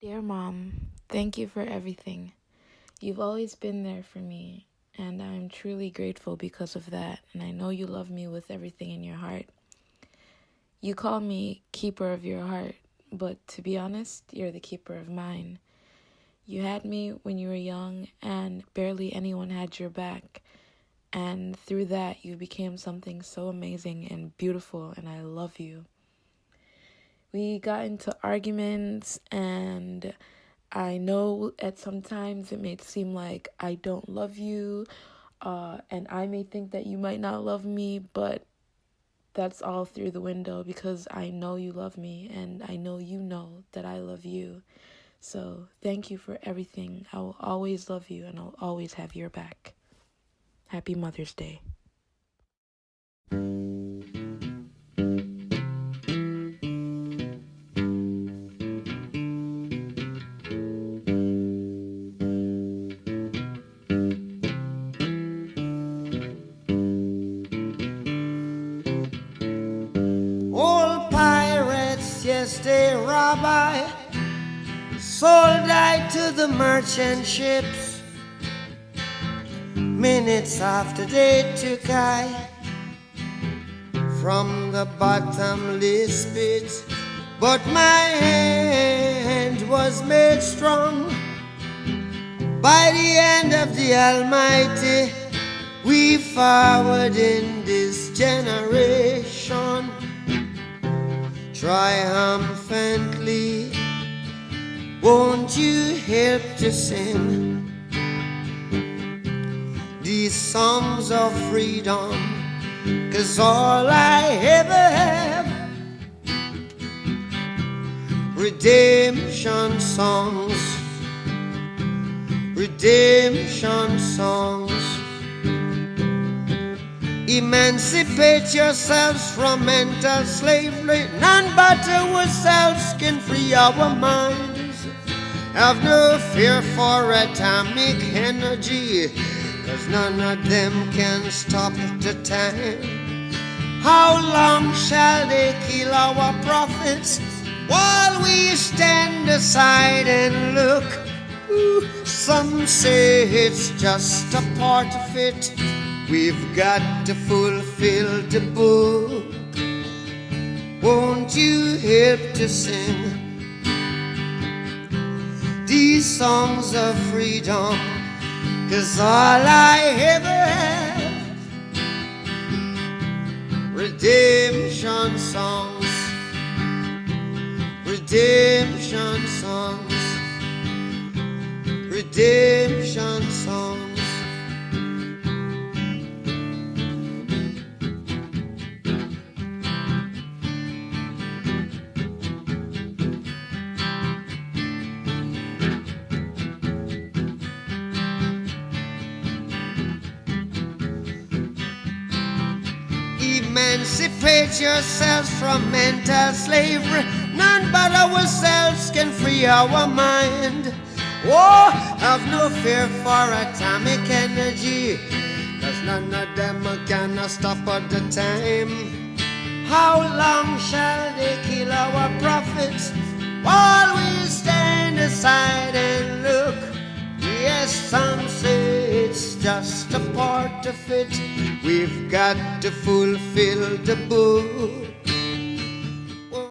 Dear Mom, thank you for everything. You've always been there for me, and I'm truly grateful because of that, and I know you love me with everything in your heart. You call me keeper of your heart, but to be honest, you're the keeper of mine. You had me when you were young, and barely anyone had your back, and through that, you became something so amazing and beautiful, and I love you. We got into arguments, and I know at sometimes it may seem like I don't love you, and I may think that you might not love me, but that's all through the window because I know you love me, and I know you know that I love you. So thank you for everything. I will always love you, and I'll always have your back. Happy Mother's Day. Old pirates, yes, they rob I, sold I to the merchant ships. Minutes after they took I from the bottomless pit, but my hand was made strong by the hand of the Almighty. We forward in this generation triumphantly. Won't you help to sing these songs of freedom? 'Cause all I ever have, redemption songs, redemption songs. Emancipate yourselves from mental slavery. None but ourselves can free our minds. Have no fear for atomic energy, 'cause none of them can stop the time. How long shall they kill our prophets while we stand aside and look? Ooh, some say it's just a part of it. We've got to fulfill the book. Won't you help to sing these songs of freedom? 'Cause all I ever have, redemption songs, redemption songs, redemption songs. Emancipate yourselves from mental slavery. None but ourselves can free our mind. Oh, have no fear for atomic energy, 'cause none of them can stop at the time. How long shall they kill our prophets while we stand aside and look? Yes, some say it's just a part of it. We've got to fulfill the book.